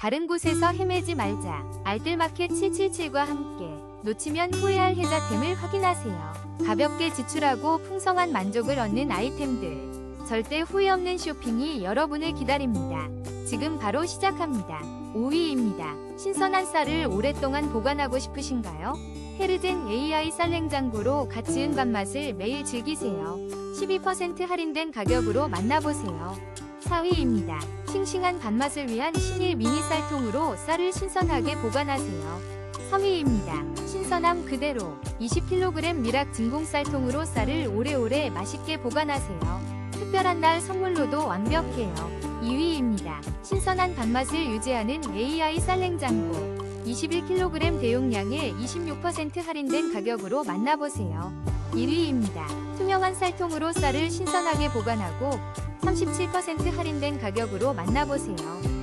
다른 곳에서 헤매지 말자. 알뜰마켓 777과 함께 놓치면 후회할 혜자템을 확인하세요. 가볍게 지출하고 풍성한 만족을 얻는 아이템들. 절대 후회 없는 쇼핑이 여러분을 기다립니다. 지금 바로 시작합니다. 5위입니다. 신선한 쌀을 오랫동안 보관하고 싶으신가요? 헤르젠 AI 쌀냉장고로 갓 지은 밥맛을 매일 즐기세요. 12% 할인된 가격으로 만나보세요. 4위입니다. 싱싱한 밥맛을 위한 신일 미니 쌀통으로 쌀을 신선하게 보관하세요. 3위입니다. 신선함 그대로 20kg 미락 진공쌀통으로 쌀을 오래오래 맛있게 보관하세요. 특별한 날 선물로도 완벽해요. 2위입니다. 신선한 밥맛을 유지하는 AI 쌀냉장고 21kg 대용량에 26% 할인된 가격으로 만나보세요. 1위입니다. 투명한 쌀통으로 쌀을 신선하게 보관하고 37% 할인된 가격으로 만나보세요.